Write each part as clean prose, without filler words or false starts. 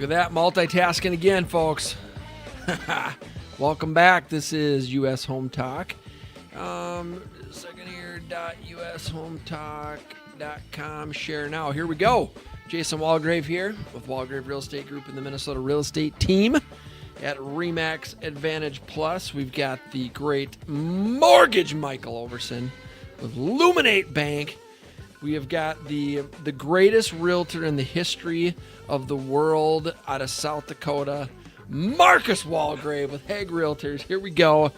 at that, multitasking again, folks. Welcome back. This is US Home Talk. Second here, .ushometalk.com. Share now. Here we go. Jason Walgrave here with Walgrave Real Estate Group and the Minnesota Real Estate Team at RE/MAX Advantage Plus. We've got the great Mortgage Michael Overson with Luminate Bank. We have got the greatest realtor in the history of the world out of South Dakota, Marcus Walgrave with Hague Realtors. Here we go.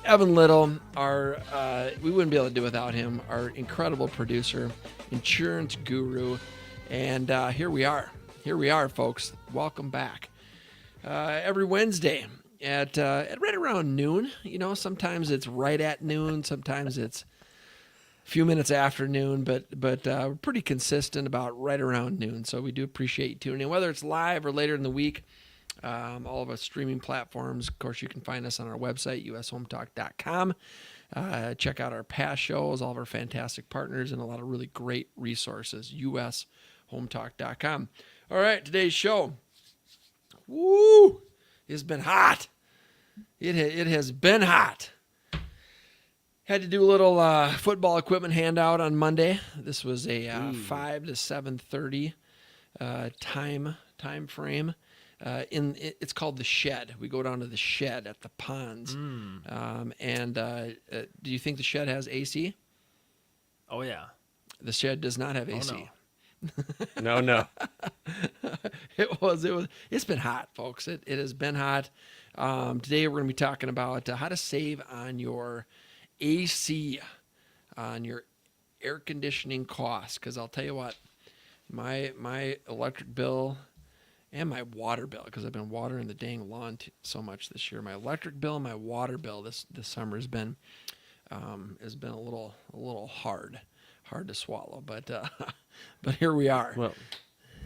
Evan Little, we wouldn't be able to do without him, our incredible producer, insurance guru. And here we are. Here we are, folks. Welcome back. Every Wednesday at right around noon. You know, sometimes it's right at noon. Sometimes it's a few minutes after noon, but we're pretty consistent about right around noon. So we do appreciate you tuning in, whether it's live or later in the week. All of our streaming platforms. Of course, you can find us on our website, ushometalk.com. Check out our past shows, all of our fantastic partners, and a lot of really great resources, ushometalk.com. All right, today's show. Woo! It's been hot. It has been hot. Had to do a little football equipment handout on Monday. This was a 5 to 7:30 time frame. It's called the Shed. We go down to the Shed at the ponds. Do you think the Shed has AC? Oh yeah. The Shed does not have AC. No. It's been hot, folks. It has been hot. Today we're going to be talking about how to save on your AC, on your air conditioning costs. Because I'll tell you what, my electric bill and my water bill, because I've been watering the dang lawn so much this year. My electric bill and my water bill this summer has been a little hard to swallow. But here we are. Well,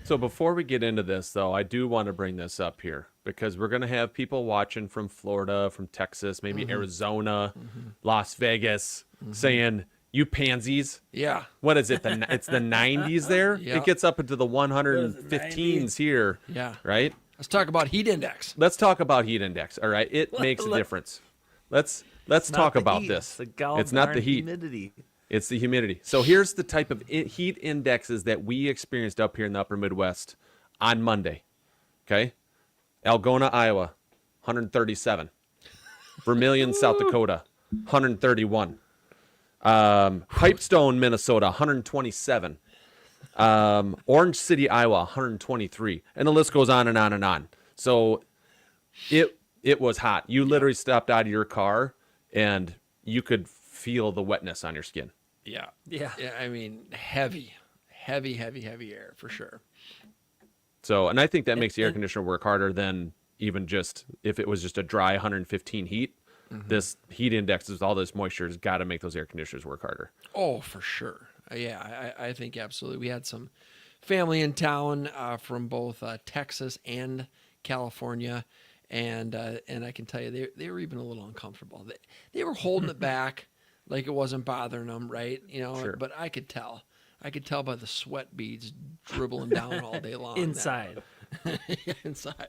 so before we get into this, though, I do want to bring this up here because we're going to have people watching from Florida, from Texas, maybe Arizona, Las Vegas, saying, "You pansies." Yeah. What is it? It's the 90s there? Yeah. It gets up into the 115s here. Yeah. Right? Let's talk about heat index. Let's talk about heat index. All right. It makes a difference. Let's talk about this. It's not the heat. Humidity. It's the humidity. So here's the type of heat indexes that we experienced up here in the upper Midwest on Monday. Okay? Algona, Iowa, 137. Vermilion, South Dakota, 131. Pipestone, Minnesota, 127. Orange City, Iowa, 123. And the list goes on and on and on. So it was hot. You literally stepped out of your car and you could feel the wetness on your skin. Yeah. I mean, heavy air for sure. So, and I think that makes the air conditioner work harder than even just if it was just a dry 115 heat. This heat index with all this moisture has got to make those air conditioners work harder. Oh, for sure. Yeah, I think absolutely. We had some family in town from both Texas and California, and I can tell you they were even a little uncomfortable. They were holding it back like it wasn't bothering them, right? You know, Sure. But I could tell by the sweat beads dribbling down all day long. Inside.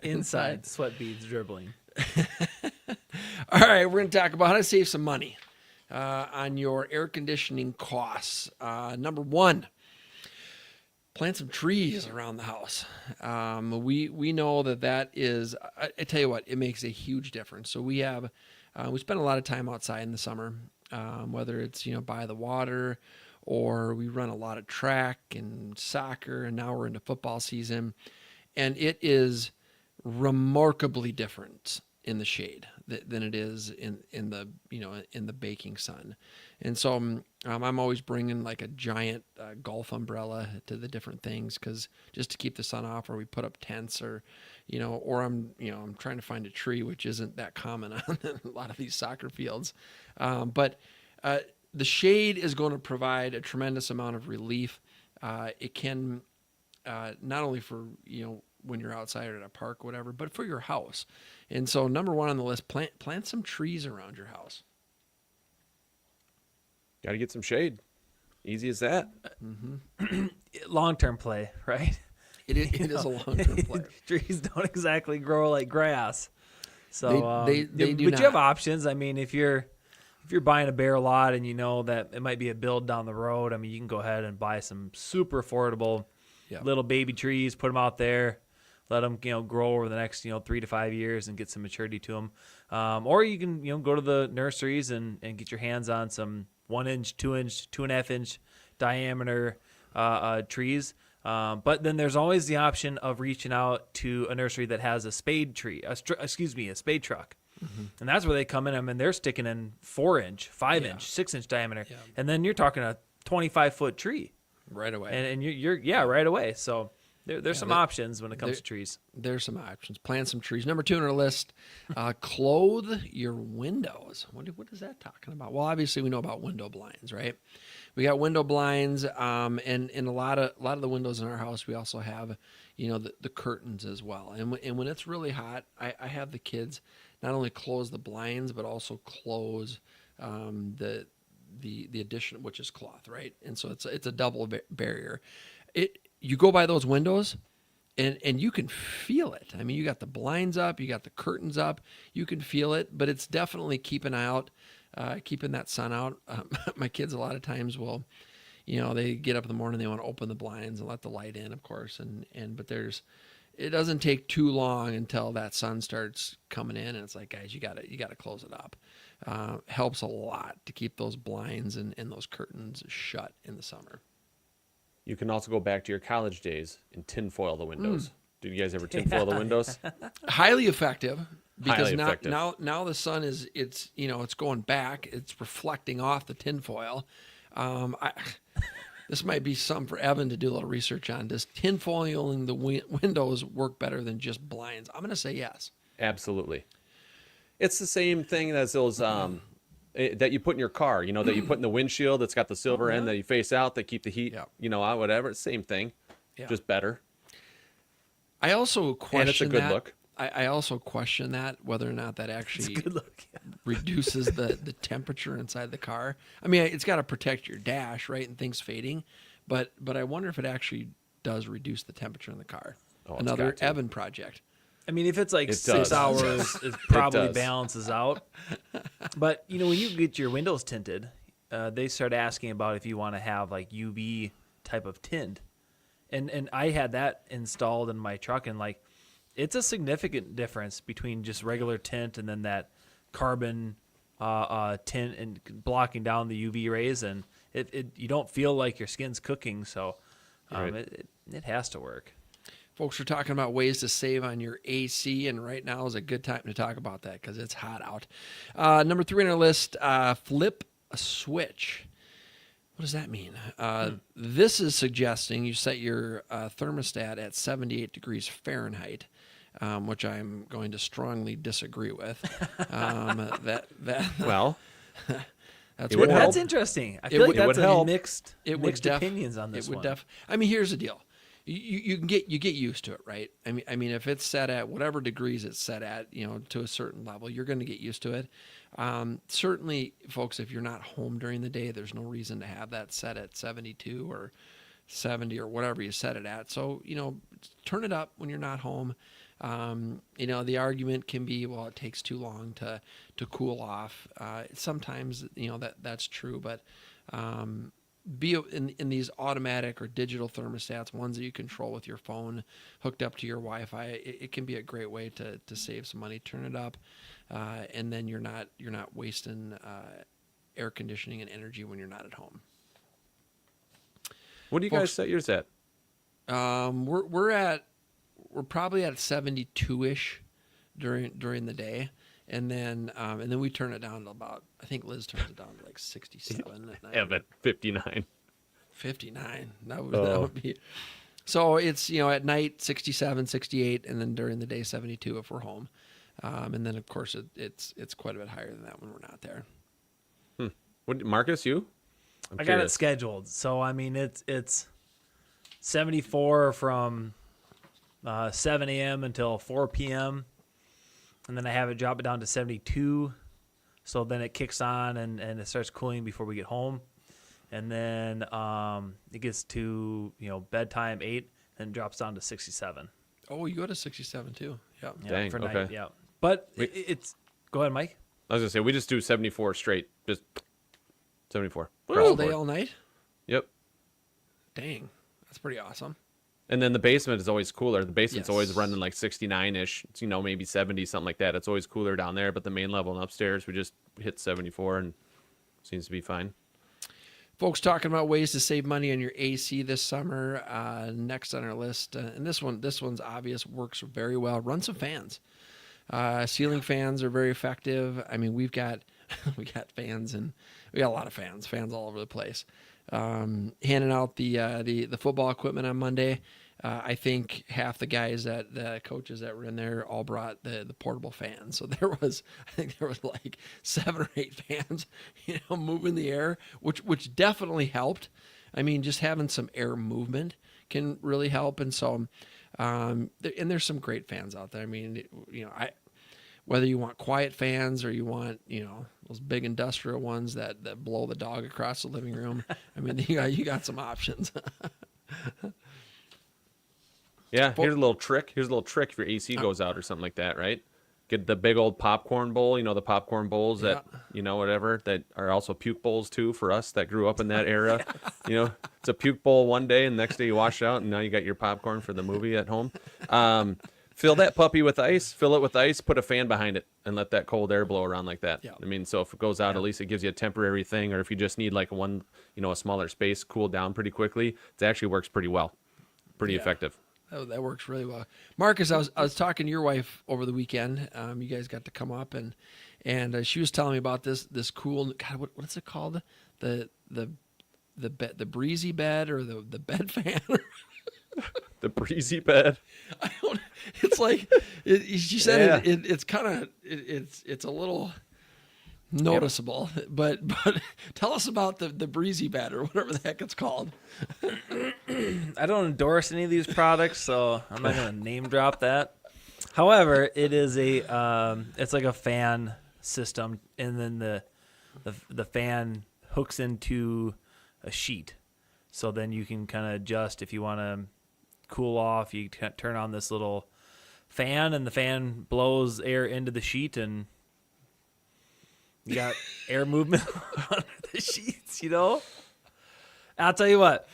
Inside. Sweat beads dribbling. All right, we're going to talk about how to save some money on your air conditioning costs. Number one, plant some trees around the house. We know that is. I tell you what, it makes a huge difference. So we spend a lot of time outside in the summer, whether it's by the water, or we run a lot of track and soccer, and now we're into football season, and it is remarkably different in the shade than it is in the baking sun. And so I'm always bringing like a giant golf umbrella to the different things, because just to keep the sun off, or we put up tents, or I'm trying to find a tree, which isn't that common on a lot of these soccer fields. But the shade is going to provide a tremendous amount of relief. It can not only for when you're outside or at a park or whatever, but for your house. And so number one on the list, plant some trees around your house. Got to get some shade. Easy as that. Long-term play, right? It is a long-term player. Trees don't exactly grow like grass. So They do but not. you have options. I mean, if you're buying a bare lot and you know that it might be a build down the road, I mean, you can go ahead and buy some super affordable Yeah. little baby trees, put them out there, let them grow over the next 3 to 5 years and get some maturity to them. Or you can go to the nurseries and get your hands on some 1 inch, 2 inch, 2.5 inch diameter trees. But then there's always the option of reaching out to a nursery that has a spade tree, a spade truck. Mm-hmm. And that's where they come in. I mean, they're sticking in 4 inch, 5 inch, 6 inch diameter. Yeah. And then you're talking a 25-foot tree. Right away. And you're right away. So there's some options when it comes to trees. There's some options. Plant some trees. Number 2 on our list, clothe your windows. What is that talking about? Well, obviously we know about window blinds, right? We got window blinds, and a lot of the windows in our house. We also have, the curtains as well. And when it's really hot, I have the kids not only close the blinds but also close the addition, which is cloth, right? And so it's a double barrier. You go by those windows, and you can feel it. I mean, you got the blinds up, you got the curtains up, you can feel it. But it's definitely keeping that sun out. My kids a lot of times will, they get up in the morning, they want to open the blinds and let the light in, of course, but it doesn't take too long until that sun starts coming in, and it's like, guys, you gotta close it up. Helps a lot to keep those blinds and those curtains shut in the summer. You can also go back to your college days and tinfoil the windows. Did you guys ever tinfoil the windows? Highly effective, because Highly effective. now the sun it's going back, it's reflecting off the tinfoil. This might be something for Evan to do a little research on. Does tinfoiling the windows work better than just blinds? I'm going to say yes. Absolutely. It's the same thing as those that you put in your car, that you put in the windshield that's got the silver end that you face out that keep the heat, out, whatever. It's the same thing, just better. I also question and it's a good that. look. I also question that, whether or not that actually Good look. reduces the temperature inside the car. I mean, it's got to protect your dash, right, and things fading. But I wonder if it actually does reduce the temperature in the car. Oh, it's Another got to. Evan project. I mean, if it's like It 6 does. hours, it probably does. balances out. But, when you get your windows tinted, they start asking about if you want to have like UV type of tint. And I had that installed in my truck, and like, it's a significant difference between just regular tint and then that carbon tint and blocking down the UV rays, and it you don't feel like your skin's cooking. So Right. it has to work. Folks are talking about ways to save on your AC, and right now is a good time to talk about that because it's hot out. Number 3 on our list, flip a switch. What does that mean? This is suggesting you set your thermostat at 78 degrees Fahrenheit, which I'm going to strongly disagree with. Well, That's It would what- help. That's interesting. I It feel would- like it that's would a help. mixed opinions on this one. I mean, here's the deal. You get used to it, right? I mean, if it's set at whatever degrees it's set at, to a certain level, you're going to get used to it. Certainly, folks, if you're not home during the day, there's no reason to have that set at 72 or 70 or whatever you set it at. So, turn it up when you're not home. The argument can be, well, it takes too long to cool off. Sometimes, that's true, but be in these automatic or digital thermostats, ones that you control with your phone hooked up to your Wi-Fi, it can be a great way to save some money. Turn it up, and then you're not wasting air conditioning and energy when you're not at home. what do you guys Folks- set yours at? We're probably at 72-ish during the day. And then we turn it down to about, I think Liz turns it down to like 67 at night. Evan, 59. 59. That Oh. would be. So it's, at night 67, 68, and then during the day 72 if we're home. And then of course it's quite a bit higher than that when we're not there. What, Marcus, you? I'm I got it curious. scheduled. So I mean it's 74 from 7 a.m. until 4 p.m. and then I have it drop it down to 72. So then it kicks on and it starts cooling before we get home. And then it gets to bedtime 8, and drops down to 67. Oh, you go to 67 too. Yeah. Yeah, Dang, for night. okay. Yeah, but Wait. it's go ahead, Mike. I was gonna say we just do 74 straight, just 74 All day, all night. Yep. Dang, that's pretty awesome. And then the basement is always cooler. The basement's Yes. always running like 69-ish. It's, maybe 70, something like that. It's always cooler down there. But the main level and upstairs, we just hit 74 and seems to be fine. Folks talking about ways to save money on your AC this summer. Next on our list, and this one's obvious, works very well. Run some fans. Ceiling fans are very effective. I mean, we've got fans, and we got a lot of fans all over the place. Handing out the football equipment on Monday. I think half the guys the coaches that were in there all brought the portable fans. So I think there was like 7 or 8 fans, moving the air, which definitely helped. I mean, just having some air movement can really help. And so, and there's some great fans out there. I mean, whether you want quiet fans or you want, those big industrial ones that blow the dog across the living room. I mean, you got some options. Yeah, here's a little trick. Here's a little trick if your AC goes out or something like that, right? Get the big old popcorn bowl, the popcorn bowls that, whatever, that are also puke bowls too for us that grew up in that era. It's a puke bowl one day and the next day you wash it out and now you got your popcorn for the movie at home. Fill that puppy with ice, fill it with ice, put a fan behind it and let that cold air blow around like that. Yeah. I mean, so if it goes out, at least it gives you a temporary thing, or if you just need like a smaller space, cool down pretty quickly, it actually works pretty well. Pretty effective. That works really well. Marcus, I was talking to your wife over the weekend. You guys got to come up and she was telling me about this cool, God, what's it called? The breezy bed or the bed fan? The breezy bed. It's like she said it's kind of it's a little noticeable, but tell us about the breezy bed or whatever the heck it's called. I don't endorse any of these products, so I'm not going to name drop that. However, it is it's like a fan system, and then the fan hooks into a sheet, so then you can kind of adjust if you want to cool off. You turn on this little fan, and the fan blows air into the sheet, and you got air movement under the sheets. I'll tell you what.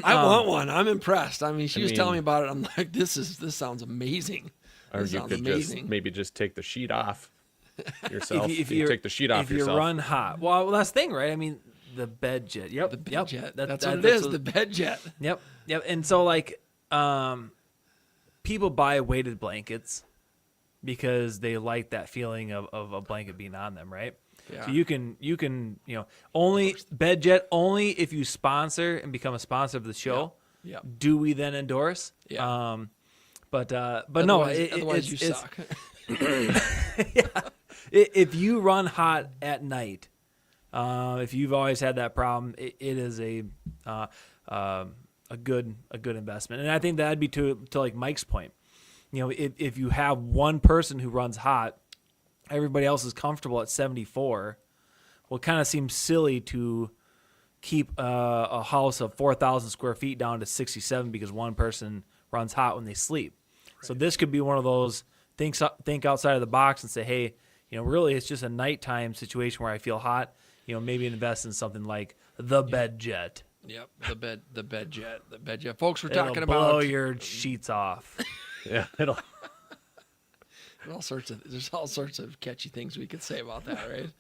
I want one. I'm impressed. I mean, she was telling me about it. I'm like, this sounds amazing. Or This you sounds could amazing. maybe just take the sheet off yourself. If you take the sheet off if yourself. you run hot, well, that's the thing, right? I mean, the bed jet. Yep, The bed jet. That's what it that's is. The bed jet. Yep. And so like, people buy weighted blankets because they like that feeling of a blanket being on them, right? Yeah. So you can only bed jet only if you sponsor and become a sponsor of the show. Yeah. Do we then endorse? Yeah. But no, Otherwise you it's suck. if you run hot at night, if you've always had that problem, it is a good investment. And I think that'd be to like Mike's point. If you have one person who runs hot, everybody else is comfortable at 74. Well, it kind of seems silly to keep a house of 4,000 square feet down to 67 because one person runs hot when they sleep. Right. So this could be one of those think outside of the box and say, hey, really it's just a nighttime situation where I feel hot. Maybe invest in something like the bed jet. Yep. The bed jet. Folks, we're It'll talking blow about your sheets off. Yeah, it'll. There's all sorts of catchy things we could say about that, right?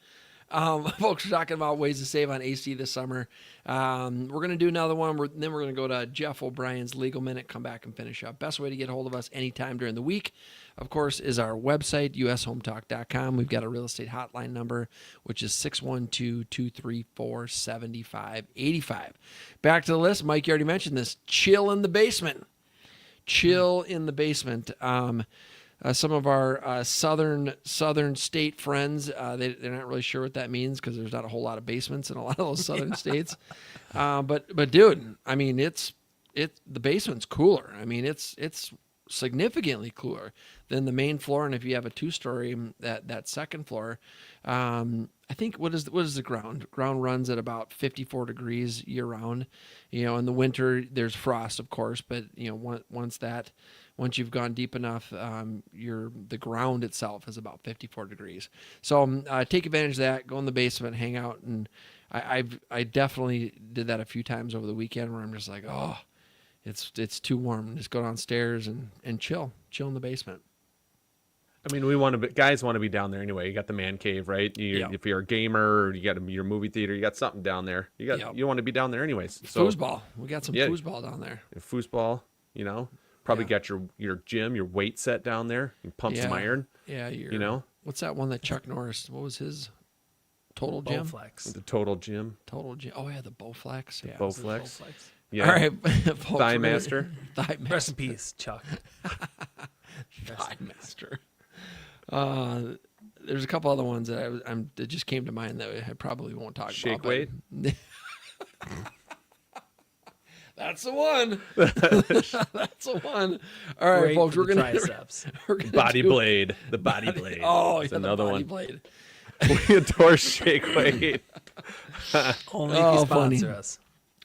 Folks are talking about ways to save on AC this summer. We're going to do another one. Then we're going to go to Jeff O'Brien's Legal Minute, come back and finish up. Best way to get a hold of us anytime during the week, of course, is our website, ushometalk.com. We've got a real estate hotline number, which is 612-234-7585. Back to the list. Mike, you already mentioned this. Chill in the basement. Some of our southern state friends, they're not really sure what that means because there's not a whole lot of basements in a lot of those southern states. But dude, I mean, the basement's cooler. I mean, it's significantly cooler than the main floor. And if you have a 2-story, that second floor, I think what is the ground? Ground runs at about 54 degrees year round. In the winter there's frost, of course, but once you've gone deep enough, the ground itself is about 54 degrees. So take advantage of that. Go in the basement, hang out, and I definitely did that a few times over the weekend where I'm just like, oh, it's too warm. Just go downstairs and chill in the basement. I mean, guys want to be down there anyway. You got the man cave, right? If you're a gamer, or you got your movie theater, you got something down there. You want to be down there anyways. So foosball, we got some foosball down there. Foosball, probably got your gym, your weight set down there. You pump some iron. Yeah, what's that one that Chuck Norris? What was his Total Gym? Bowflex. The Total Gym. Total Gym. Oh yeah, the Bowflex. Yeah, Bowflex. Bowflex. Yeah. All right, folks, Thigh Master. Rest in peace, Chuck. Thigh Master. There's a couple other ones that that just came to mind that I probably won't talk Shake about. weight. That's the one. That's the one. All right, Great folks, for we're the gonna triceps. Body blade. The body blade. Oh, That's yeah, another the body one. blade. We adore shake weight. Only if you funny. sponsor us.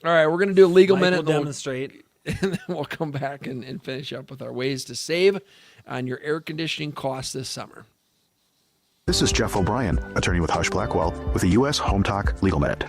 All right, we're gonna do a legal Mike minute. will demonstrate. And then we'll come back and finish up with our ways to save on your air conditioning costs this summer. This is Jeff O'Brien, attorney with Hush Blackwell, with the U.S. Home Talk Legal Minute.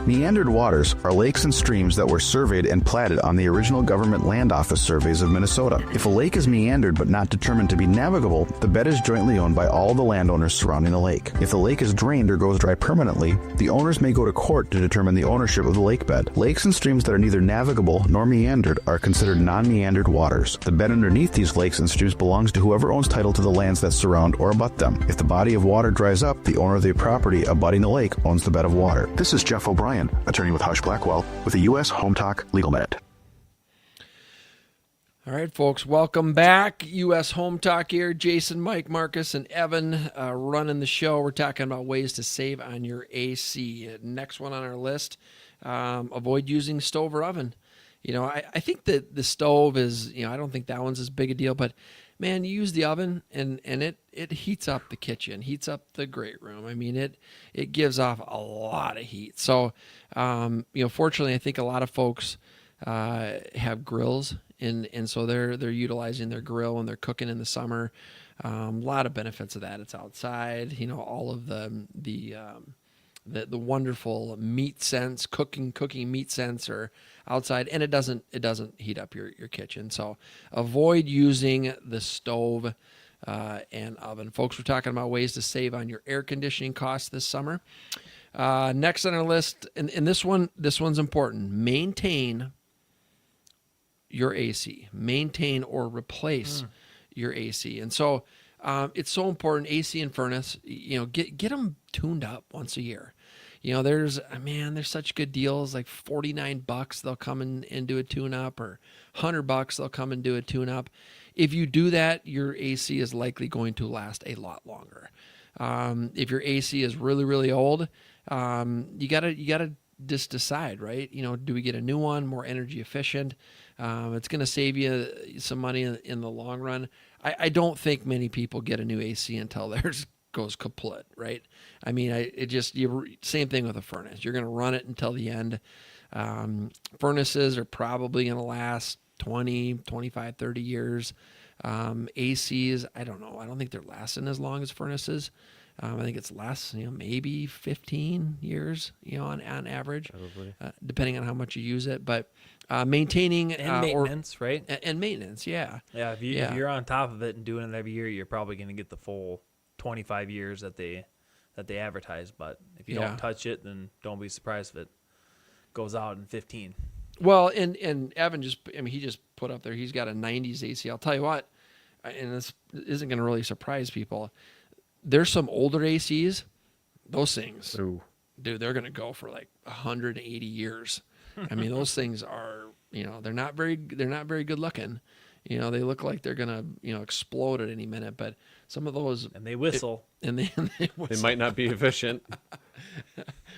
Meandered waters are lakes and streams that were surveyed and platted on the original government land office surveys of Minnesota. If a lake is meandered but not determined to be navigable, the bed is jointly owned by all the landowners surrounding the lake. If the lake is drained or goes dry permanently, the owners may go to court to determine the ownership of the lake bed. Lakes and streams that are neither navigable nor meandered are considered non-meandered waters. The bed underneath these lakes and streams belongs to whoever owns title to the lands that surround or abut them. If the body of water dries up, the owner of the property abutting the lake owns the bed of water. This is Jeff O'Brien, attorney with Hush Blackwell, with the U.S. Home Talk Legal Minute. All right, folks, welcome back. U.S. Home Talk here. Jason, Mike, Marcus, and Evan running the show. We're talking about ways to save on your AC. Next one on our list, avoid using stove or oven. I think that the stove is, I don't think that one's as big a deal, but man, you use the oven and it heats up the kitchen, heats up the great room. I mean, it gives off a lot of heat. So, fortunately, I think a lot of folks have grills, and so they're utilizing their grill and they're cooking in the summer. A lot of benefits of that. It's outside. All of the wonderful meat scents, cooking meat scents are outside, and it doesn't heat up your kitchen. So avoid using the stove and oven. Folks, we're talking about ways to save on your air conditioning costs this summer. Next on our list, and this one's important. Maintain your AC. Maintain or replace your AC. And so it's so important. AC and furnace, get them tuned up once a year. There's such good deals, like $49 they'll come and do a tune up, or $100 they'll come and do a tune up. If you do that, your AC is likely going to last a lot longer. If your AC is really, really old, you gotta just decide, right? Do we get a new one, more energy efficient? It's going to save you some money in the long run. I don't think many people get a new AC until theirs goes kaput, right? I mean, same thing with a furnace. You're going to run it until the end. Furnaces are probably going to last 20, 25, 30 years. ACs, I don't know. I don't think they're lasting as long as furnaces. I think it's less, maybe 15 years, on average, depending on how much you use it. But maintaining And maintenance, right? And maintenance, yeah. Yeah, if you're on top of it and doing it every year, you're probably going to get the full 25 years that they advertise. But if you don't touch it, then don't be surprised if it goes out in 15. Well, and Evan he just put up there, he's got a 90s AC. I'll tell you what, and this isn't going to really surprise people. There's some older ACs, those things, dude, they're going to go for like 180 years. I mean, those things are, they're not very good looking. They look like they're going to, explode at any minute, but some of those. And they whistle. They whistle. They might not be efficient.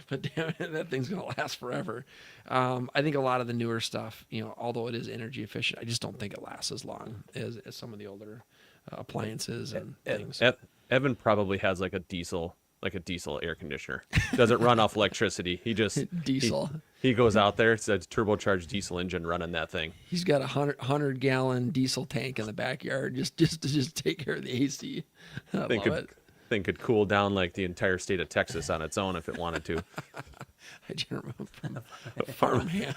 But damn it, that thing's going to last forever. I think a lot of the newer stuff, although it is energy efficient, I just don't think it lasts as long as some of the older appliances and things. Evan probably has like a diesel like a diesel air conditioner. Doesn't run off electricity. He just Diesel. He goes out there. It's a turbocharged diesel engine running that thing. He's got a 100-gallon diesel tank in the backyard just to take care of the AC. I Thing love could it. thing could cool down like the entire state of Texas on its own if it wanted to. I just remember from farmhand.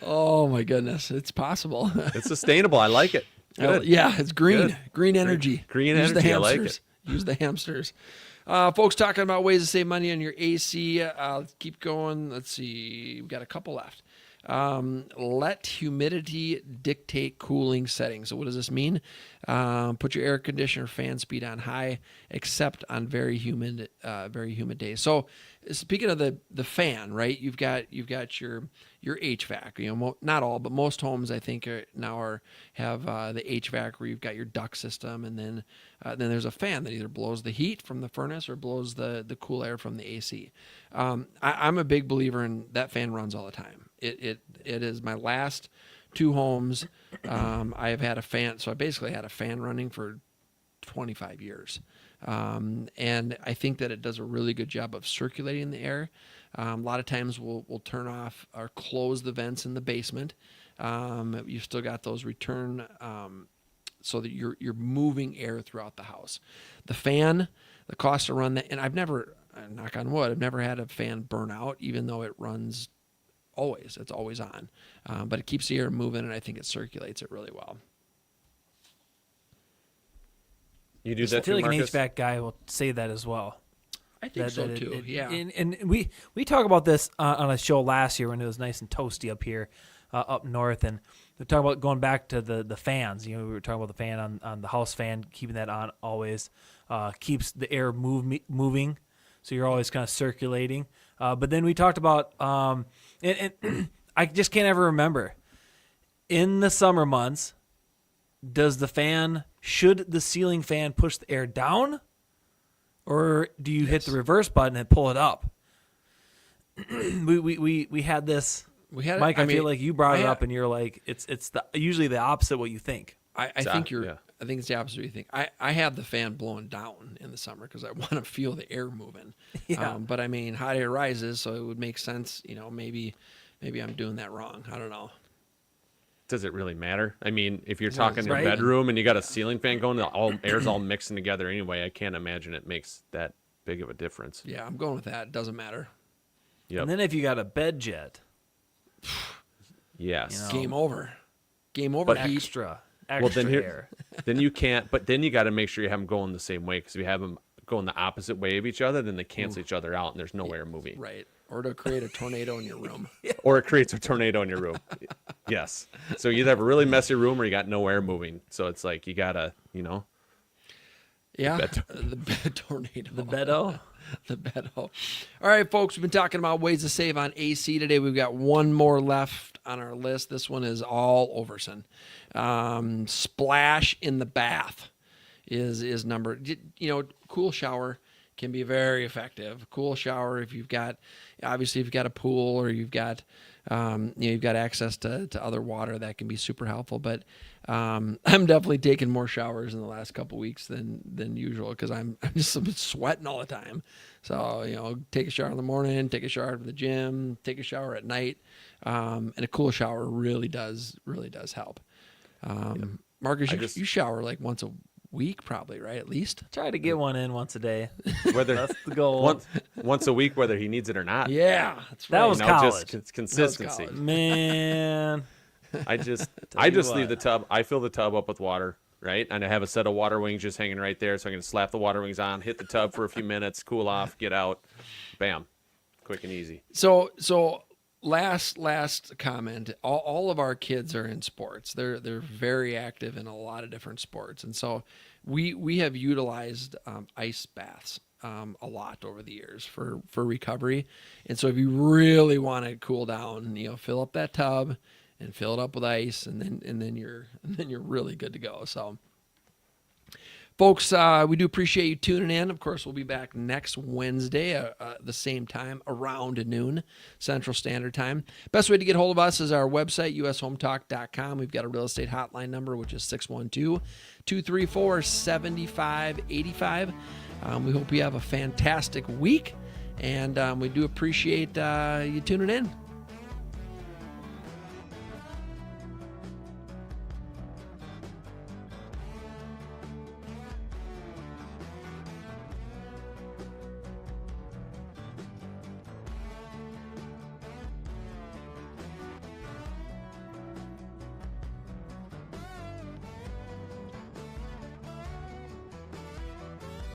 Oh my goodness, it's possible. It's sustainable. I like it. Good. Yeah, it's green. Good. Green energy. Green Use the energy, I like hamsters. it. Use the hamsters. Folks talking about ways to save money on your AC. Let's keep going. Let's see. We've got a couple left. Let humidity dictate cooling settings. So what does this mean? Put your air conditioner fan speed on high, except on very humid days. So speaking of the fan, right? You've got your HVAC. You know, not all, but most homes I think have the HVAC where you've got your duct system, and then there's a fan that either blows the heat from the furnace or blows the cool air from the AC. I'm a big believer in that fan runs all the time. It is my last 2 homes. I have had a fan, so I basically had a fan running for 25 years. And I think that it does a really good job of circulating the air. A lot of times we'll turn off or close the vents in the basement. You've still got those return, so that you're moving air throughout the house. The fan, the cost to run that, and I've never, knock on wood, I've never had a fan burn out, even though it runs always. It's always on, but it keeps the air moving, and I think it circulates it really well. You do I that feel too, like Marcus? an HVAC guy will say that as well. I think so too. Yeah. And we talk about this on a show last year when it was nice and toasty up here, up north, and we talk about going back to the fans. You know, we were talking about the fan on the house fan, keeping that on always, keeps the air moving, so you're always kind of circulating. But then we talked about, and I just can't ever remember, in the summer months, should the ceiling fan push the air down, or do you hit the reverse button and pull it up? We had this. We had it- Mike, I mean, feel like you brought I it had- up, and you're like, it's usually the opposite what you think. I think yeah. I think it's the opposite of what you think. I have the fan blowing down in the summer because I want to feel the air moving. Yeah. But I mean, hot air rises, so it would make sense. You know, maybe I'm doing that wrong. I don't know. Does it really matter? I mean, if you're talking your right. bedroom and you got a ceiling fan going, all air's all mixing together anyway. I can't imagine it makes that big of a difference. Yeah, I'm going with that. It doesn't matter. Yep. And then if you got a bed jet, Yes. You know, Game over. Game over. Heat. extra Well, then air. then you can't. But then you got to make sure you have them going the same way, because if you have them going the opposite way of each other, then they cancel each other out, and there's no air moving. Right. Or to create a tornado in your room. Or it creates a tornado in your room. Yes. So you either have a really messy room or you got no air moving. So it's like you gotta, Yeah. bed The bed tornado. The bedo. The Beto. All right, folks, we've been talking about ways to save on AC today. We've got one more left on our list. This one is all Overson. Splash in the bath is number. Cool shower can be very effective. Cool shower if you've got a pool or you've got access to other water, that can be super helpful. But I'm definitely taking more showers in the last couple weeks than usual because I'm just sweating all the time. So take a shower in the morning, take a shower at the gym, take a shower at night, and a cool shower really does help. Marcus, you shower like once a week, probably, right? At least. Try to get one in once a day. whether That's the goal. once a week, whether he needs it or not. Yeah, that's right. That was college. Just consistency. college. Man, I just you leave what. the tub. I fill the tub up with water, right? And I have a set of water wings just hanging right there, so I can slap the water wings on, hit the tub for a few minutes, cool off, get out, bam, quick and easy. So last comment. All of our kids are in sports. They're very active in a lot of different sports, and so we have utilized ice baths a lot over the years for recovery. And so if you really want to cool down, fill up that tub and fill it up with ice, and then you're really good to go. So, folks, we do appreciate you tuning in. Of course, we'll be back next Wednesday the same time, around noon Central Standard Time. Best way to get hold of us is our website, ushometalk.com. We've got a real estate hotline number, which is 612-234-7585. We hope you have a fantastic week, and we do appreciate you tuning in.